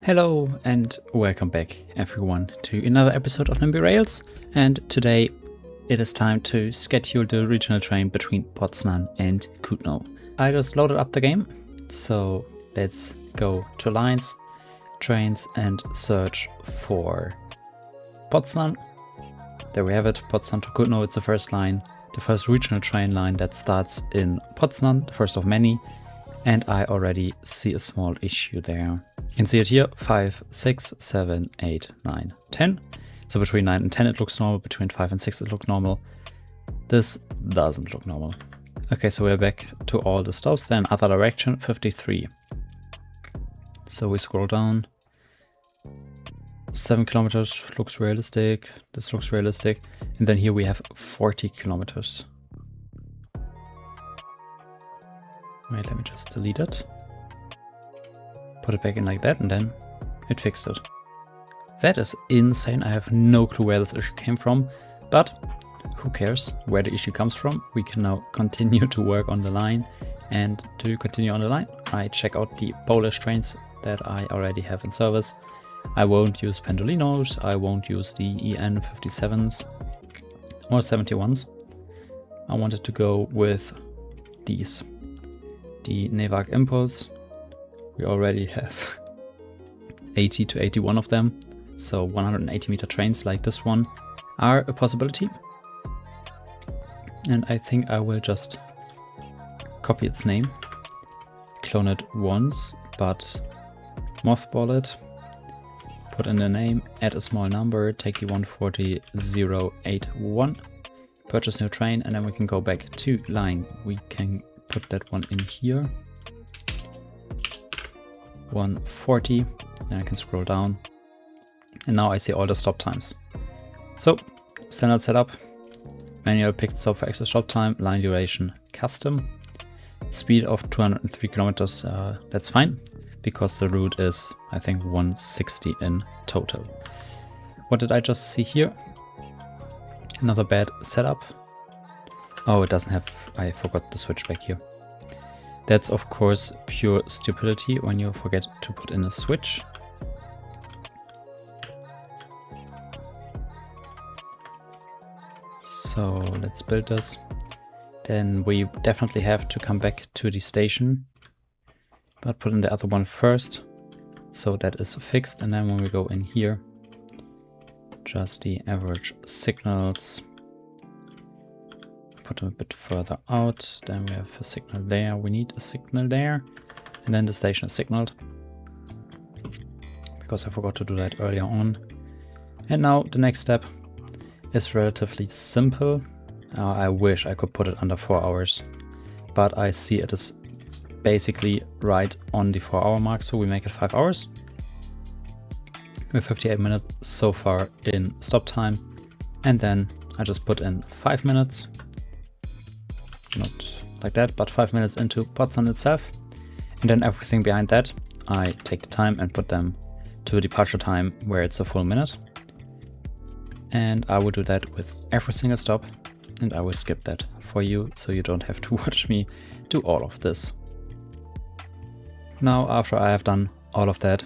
Hello and welcome back everyone to another episode of Nimby Rails, and today it is time to schedule the regional train between Poznan and Kutno. I just loaded up the game, so let's go to lines, trains and search for Poznan. There we have it, Poznan to Kutno. It's the first line, the first regional train line that starts in Poznan, the first of many. And I already see a small issue there. You can see it here, 5, 6, 7, 8, 9, 10. So between 9 and 10 it looks normal, between 5 and 6 it looks normal. This doesn't look normal. Okay, so we're back to all the stops, then other direction, 53. So we scroll down. 7 kilometers looks realistic, this looks realistic. And then here we have 40 kilometers. Wait, let me just delete it. Put it back in like that and then it fixed it. That is insane. I have no clue where this issue came from, but who cares where the issue comes from? We can now continue to work on the line, and to continue on the line, I check out the Polish trains that I already have in service. I won't use Pendolinos, I won't use the EN57s or 71s. I wanted to go with these. The Nevak Impulse. We already have 80 to 81 of them, so 180 meter trains like this one are a possibility. And I think I will just copy its name, clone it once, but mothball it, put in the name, add a small number, take the 140081, purchase new train, and then we can go back to line. We can put that one in here, 140, then I can scroll down, and now I see all the stop times. So, standard setup, manual picked stop for extra stop time, line duration custom, speed of 203 kilometers, that's fine, because the route is, I think, 160 in total. What did I just see here? Another bad setup. Oh, it doesn't have, I forgot to switch back here. That's of course pure stupidity when you forget to put in a switch. So let's build this. Then we definitely have to come back to the station, but put in the other one first. So that is fixed, and then when we go in here, just the average signals. Put them a bit further out, then we have a signal there, we need a signal there, and then the station is signaled, because I forgot to do that earlier on. And now the next step is relatively simple. I wish I could put it under 4 hours, but I see it is basically right on the 4-hour mark, so we make it 5 hours. We have 58 minutes so far in stop time, and then I just put in 5 minutes. Not like that, but 5 minutes into Poznan itself, and then everything behind that I take the time and put them to a departure time where it's a full minute, and I will do that with every single stop, and I will skip that for you so you don't have to watch me do all of this. Now, after I have done all of that,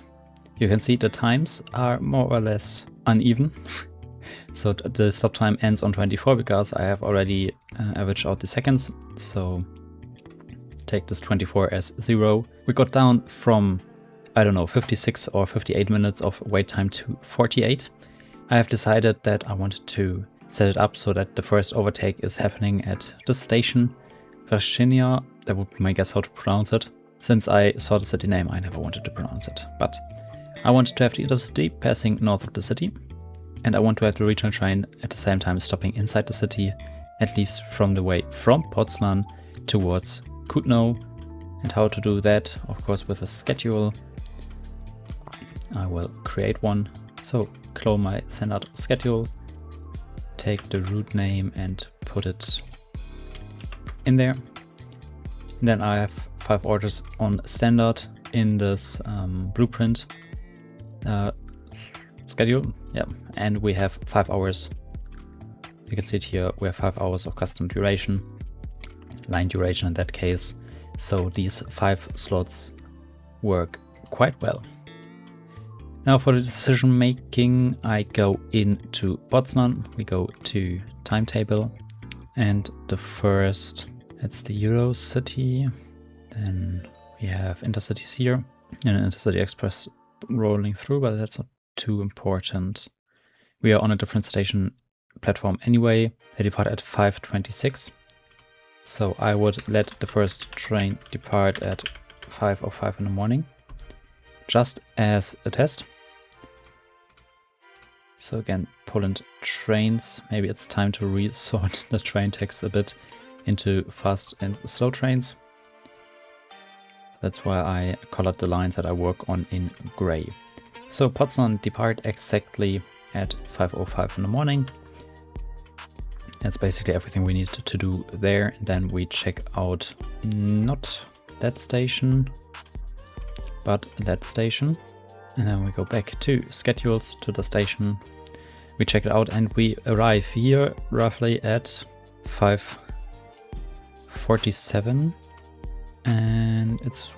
you can see the times are more or less uneven. So the stop time ends on 24 because I have already averaged out the seconds. So take this 24 as 0. We got down from, I don't know, 56 or 58 minutes of wait time to 48. I have decided that I wanted to set it up so that the first overtake is happening at the station Warszawa, that would be my guess how to pronounce it. Since I saw the city name, I never wanted to pronounce it. But I wanted to have the intercity passing north of the city. And I want to have the regional train at the same time stopping inside the city, at least from the way from Poznan towards Kutno. And how to do that, of course, with a schedule. I will create one. So clone my standard schedule, take the route name and put it in there. And then I have 5 orders on standard in this blueprint schedule, yeah, and we have 5 hours. You can see it here, we have 5 hours of custom duration, line duration in that case, so these 5 slots work quite well. Now for the decision making, I go into Poznan, we go to timetable, and the first, it's the Euro city, then we have intercities here, and an intercity express rolling through, but that's not too important. We are on a different station platform anyway. They depart at 5:26, so I would let the first train depart at 5:05 in the morning, just as a test. So again, Poland trains, maybe it's time to resort the train text a bit into fast and slow trains. That's why I colored the lines that I work on in gray. So Poznan depart exactly at 5:05 in the morning. That's basically everything we need to do there. Then we check out not that station, but that station. And then we go back to schedules, to the station. We check it out and we arrive here roughly at 5:47. And it's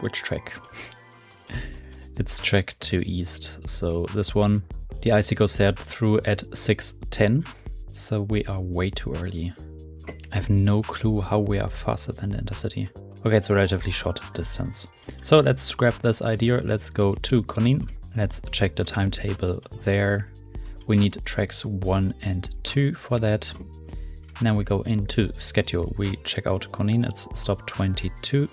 which track? It's track 2 east. So this one, the IC goes there through at 6:10. So we are way too early. I have no clue how we are faster than the intercity. Okay, it's a relatively short distance. So let's scrap this idea. Let's go to Konin. Let's check the timetable there. We need tracks 1 and 2 for that. Now we go into schedule. We check out Konin. It's stop 22.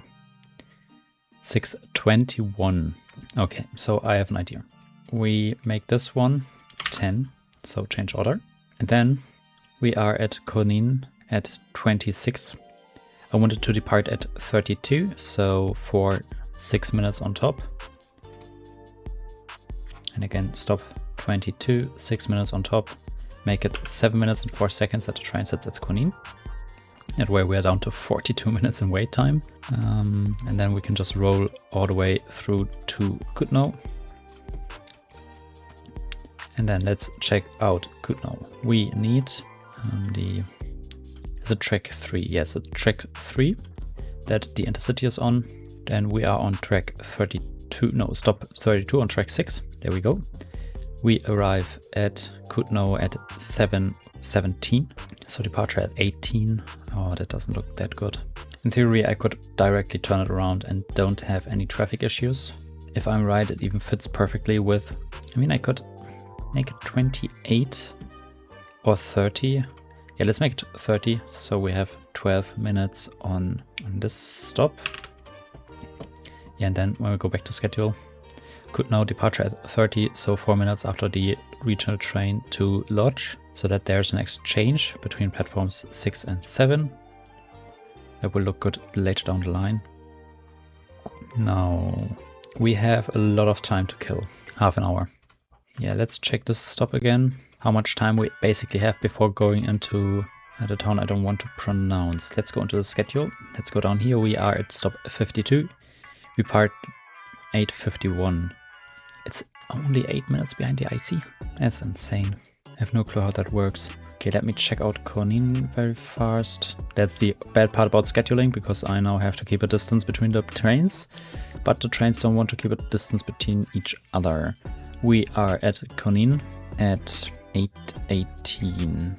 6:21. Okay, so I have an idea. We make this one 10, so change order. And then we are at Konin at 26. I wanted to depart at 32, so for 6 minutes on top. And again, stop 22, 6 minutes on top. Make it 7 minutes and 4 seconds that the train sits at Konin. That way we're down to 42 minutes in wait time. And then we can just roll all the way through to Kutno. And then let's check out Kutno. We need is it track 3? Yes, it's track 3 that the intercity is on. Then we are on track 32, no, stop 32 on track 6. There we go. We arrive at Kutno at 7:17. So departure at 18. Oh, that doesn't look that good. In theory, I could directly turn it around and don't have any traffic issues. If I'm right, it even fits perfectly with, I mean, I could make it 28 or 30. Yeah, let's make it 30. So we have 12 minutes on this stop. Yeah, and then when we go back to schedule, Kutno departure at 30, so 4 minutes after the regional train to Lodz, so that there's an exchange between platforms 6 and 7. That will look good later down the line. Now, we have a lot of time to kill, half an hour. Yeah, let's check this stop again. How much time we basically have before going into the town I don't want to pronounce. Let's go into the schedule. Let's go down here. We are at stop 52. We part 8:51. It's only 8 minutes behind the IC. That's insane. I have no clue how that works. Okay, let me check out Konin very fast. That's the bad part about scheduling, because I now have to keep a distance between the trains, but the trains don't want to keep a distance between each other. We are at Konin at 8:18.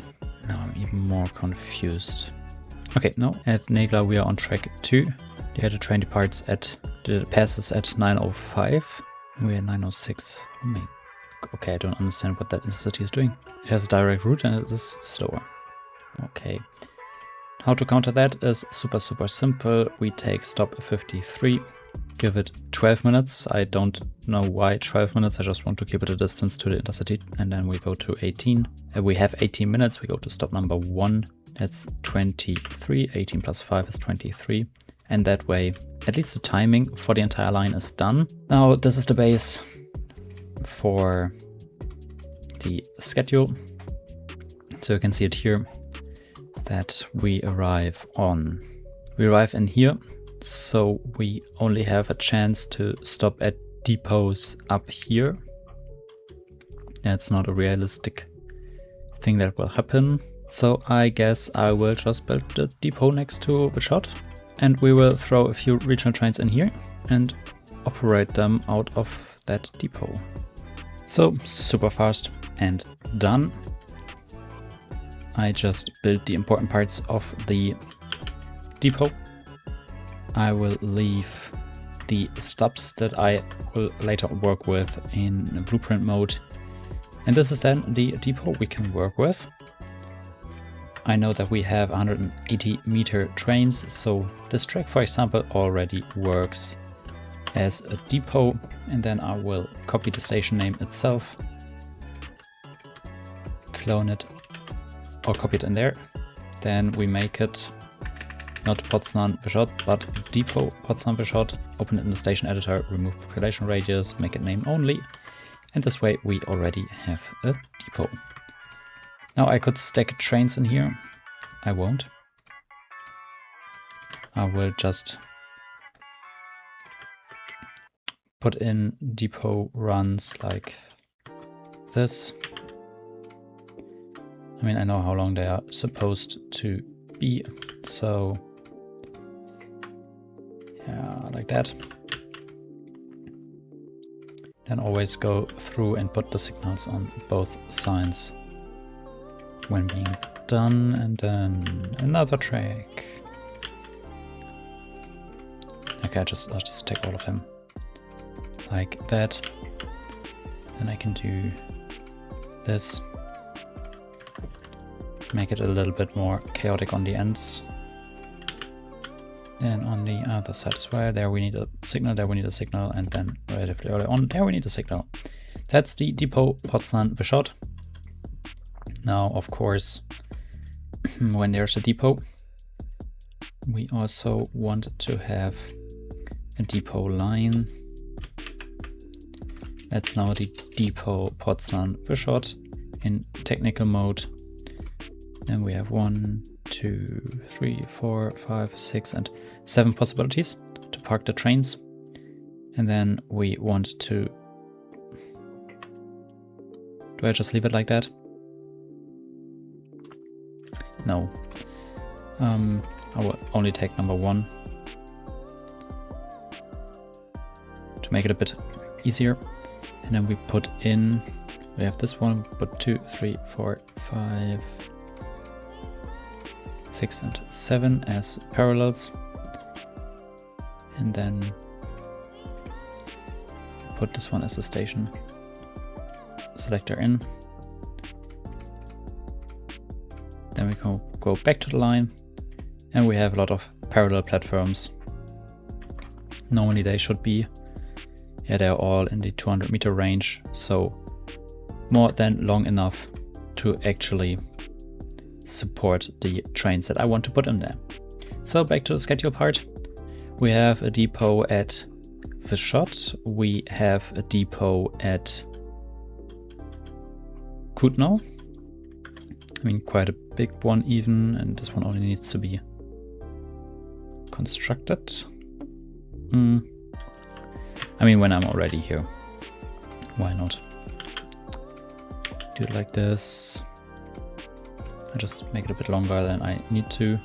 Now I'm even more confused. Okay, no, at Negla we are on track 2. The other train departs passes at 9:05. We're at 9:06. Oh my. Okay, I don't understand what that intercity is doing. It has a direct route and it is slower. Okay. How to counter that is super simple. We take stop 53, give it 12 minutes. I don't know why 12 minutes. I just want to keep it a distance to the intercity. And then we go to 18. We have 18 minutes. We go to stop number 1. That's 23. 18 plus 5 is 23. And that way, at least the timing for the entire line is done. Now, this is the base for the schedule. So you can see it here that we arrive in here. So we only have a chance to stop at depots up here. That's not a realistic thing that will happen. So I guess I will just build the depot next to Warszawa, and we will throw a few regional trains in here and operate them out of that depot. So super fast and done. I just built the important parts of the depot. I will leave the stubs that I will later work with in blueprint mode. And this is then the depot we can work with. I know that we have 180 meter trains, so this track, for example, already works as a depot. And then I will copy the station name itself, clone it, or copy it in there. Then we make it not Poznan Wyschod, but depot Poznan Wyschod. Open it in the station editor, remove population radius, make it name only. And this way we already have a depot. Now I could stack trains in here. I won't. I will just put in depot runs like this. I mean, I know how long they are supposed to be, so yeah, like that. Then always go through and put the signals on both sides when being done, and then another track. Okay, I'll just take all of them like that. Then I can do this. Make it a little bit more chaotic on the ends. Then on the other side as well, there we need a signal, there we need a signal, and then relatively early on, there we need a signal. That's the depot Poznan Wyschod. Now, of course, when there's a depot, we also want to have a depot line. That's now the depot Poznan Wyschod in technical mode. Then we have 1, 2, 3, 4, 5, 6, and 7 possibilities to park the trains. And then we want to... Do I just leave it like that? No. I will only take number 1 to make it a bit easier. And then we put in... We have this one, put 2, 3, 4, 5... 6 and 7 as parallels, and then put this one as a station selector in. Then we can go back to the line, and we have a lot of parallel platforms. Normally they should be, yeah, they're all in the 200 meter range, so more than long enough to actually support the trains that I want to put in there. So back to the schedule part. We have a depot at Wyschod. We have a depot at Kutno. I mean, quite a big one even, and this one only needs to be constructed. I mean, when I'm already here, why not? Do it like this. I just make it a bit longer than I need to.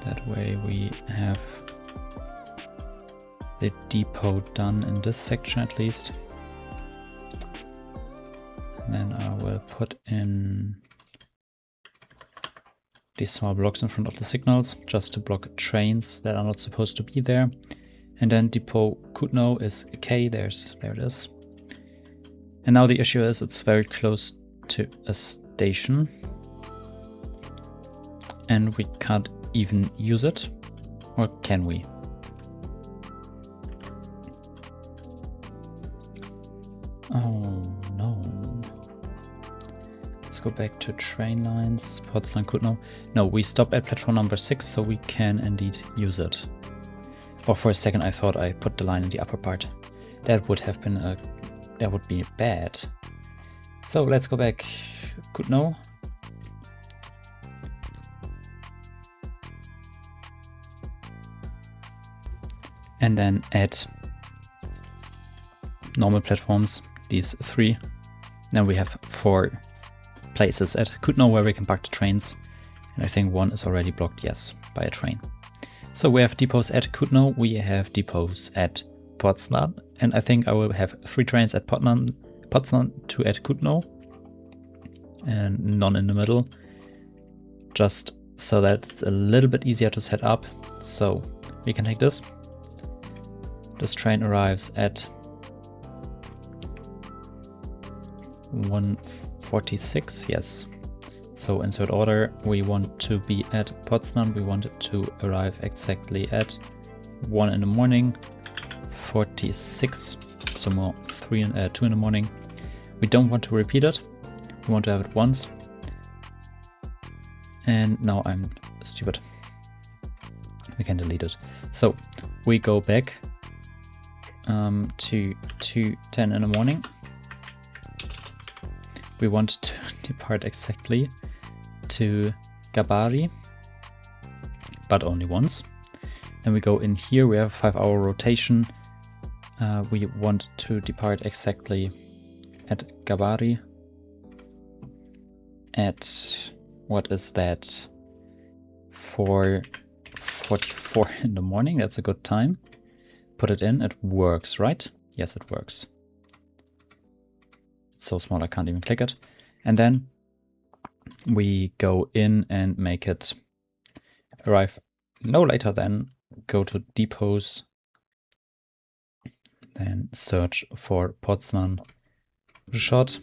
That way we have the depot done in this section at least. And then I will put in these small blocks in front of the signals just to block trains that are not supposed to be there. And then depot Kutno is K, there it is. And now the issue is it's very close to a station and we can't even use it, or can we? Oh no. Let's go back to train lines, Poznan Kutno. No, we stop at platform number 6, so we can indeed use it. Or for a second I thought I put the line in the upper part. That would have been that would be bad. So let's go back. Kutno. And then add normal platforms, these 3. Then we have 4 places at Kutno where we can park the trains. And I think 1 is already blocked, yes, by a train. So we have depots at Kutno, we have depots at Poznan, and I think I will have 3 trains at Poznan, 2 at Kutno, and none in the middle, just so that it's a little bit easier to set up. So we can take this. This train arrives at 1:46, yes. So insert order, we want to be at Poznan, we want it to arrive exactly at 1 in the morning, 46, so more 2 in the morning. We don't want to repeat it, we want to have it once. And now I'm stupid. We can delete it. So we go back to 2:10 in the morning. We want to depart exactly to Gabari, but only once. Then we go in here, we have a 5-hour rotation. We want to depart exactly at Gabari at, what is that, 4:44 in the morning. That's a good time. Put it in, it works, right? Yes, it works. It's so small I can't even click it. And then we go in and make it arrive no later than, go to depots, then search for Poznan shot,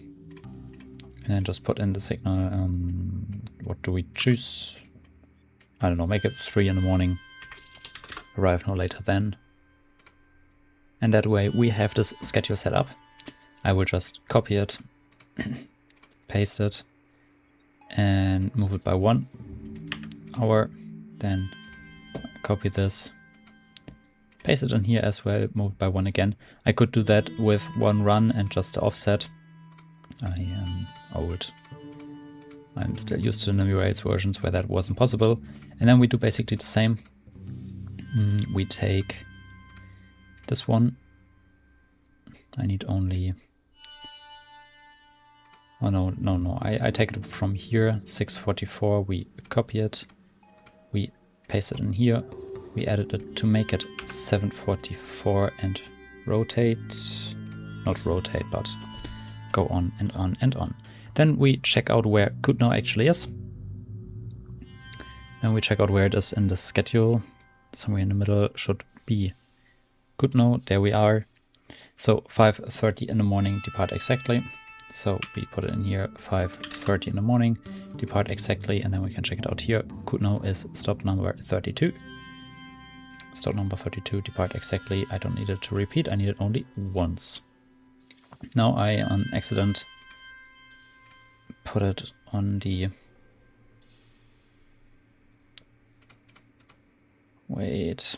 and then just put in the signal. What do we choose? I don't know, make it 3 in the morning, arrive no later than. And that way we have this schedule set up. I will just copy it, paste it, and move it by 1 hour. Then copy this, paste it in here as well, move it by 1 again. I could do that with 1 run and just the offset. I am old. I'm still used to Nimby Rails versions where that wasn't possible. And then we do basically the same. We take this one. I need only... Oh no, I take it from here, 6:44, we copy it, we paste it in here, we edit it to make it 7:44 and rotate, not rotate, but go on and on and on. Then we check out where Kutno actually is. Then we check out where it is in the schedule. Somewhere in the middle should be Kutno, there we are. So 5:30 in the morning, depart exactly. So we put it in here, 5:30 in the morning, depart exactly, and then we can check it out here. Kutno is stop number 32. Stop number 32, depart exactly. I don't need it to repeat, I need it only once. Now I, on accident, put it on the... Wait.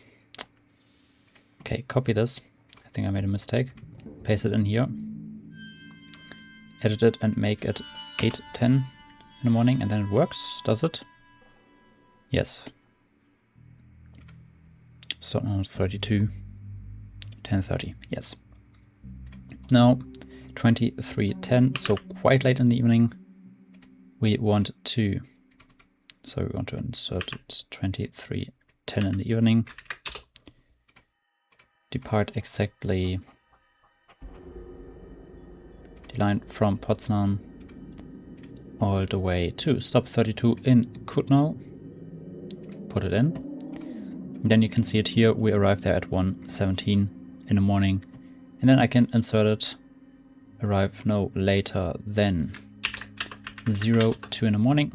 Okay, copy this. I think I made a mistake. Paste it in here. Edit it and make it 8:10 in the morning, and then it works, does it? Yes. So now 32, 10:30, yes. Now 23:10, so quite late in the evening. We want to insert it 23:10 in the evening. Depart exactly the line from Poznan all the way to stop 32 in Kutno. Put it in. Then you can see it here. We arrive there at 1:17 in the morning. And then I can insert it. Arrive no later than 02 in the morning.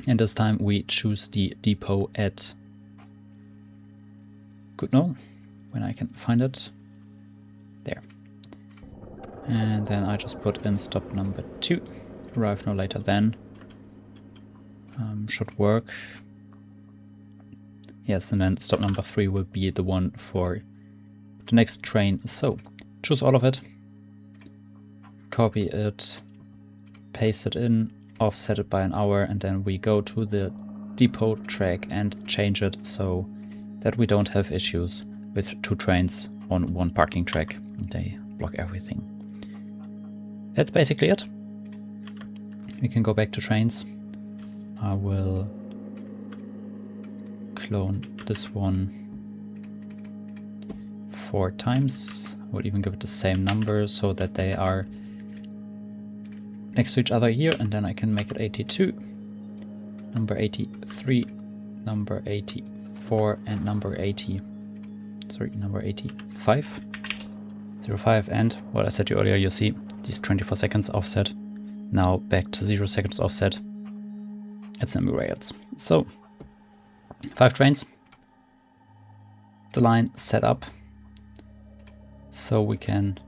And this time we choose the depot at Kutno, when I can find it. There. And then I just put in stop number 2, arrive no later than. Should work. Yes, and then stop number 3 will be the one for the next train. So choose all of it, copy it, paste it in, offset it by an hour, and then we go to the depot track and change it so that we don't have issues with 2 trains on 1 parking track. They block everything. That's basically it. We can go back to trains. I will clone this one 4 times. We'll even give it the same number so that they are next to each other here, and then I can make it 82, number 83, number 84, and number 85. 05, and what I said to you earlier, you see these 24 seconds offset, now back to 0 seconds offset. It's Nimby Rails. So 5 trains, the line set up, so we can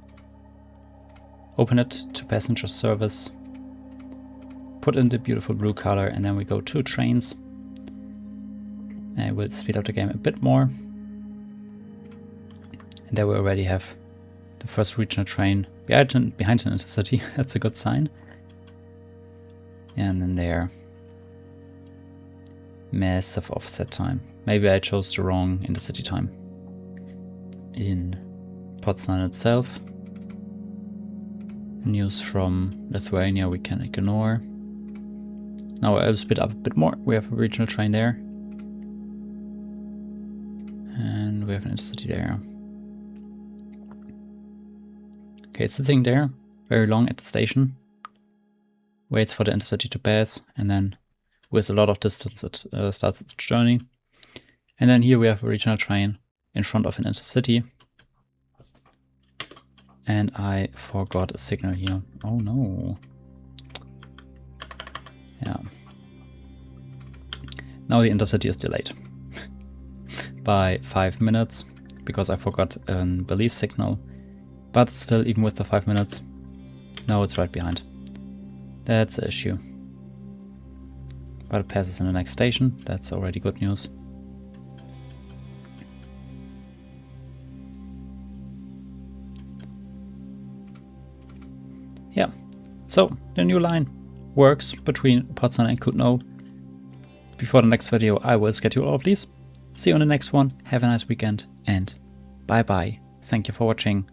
open it to passenger service, put in the beautiful blue color, and then we go 2 trains. And we'll speed up the game a bit more. And there we already have the first regional train behind an intercity. That's a good sign. And then there, massive offset time. Maybe I chose the wrong intercity time. In Poznan itself, news from Lithuania we can ignore. Now I'll speed up a bit more. We have a regional train there. And we have an intercity there. Okay, it's sitting there, very long at the station. Waits for the intercity to pass, and then with a lot of distance it starts its journey. And then here we have a regional train in front of an intercity. And I forgot a signal here. Oh no. Yeah. Now the intercity is delayed by 5 minutes because I forgot a Belize signal. But still, even with the 5 minutes, now it's right behind. That's the issue. But it passes in the next station. That's already good news. Yeah, so the new line works between Poznan and Kutno. Before the next video, I will schedule all of these. See you on the next one. Have a nice weekend and bye bye. Thank you for watching.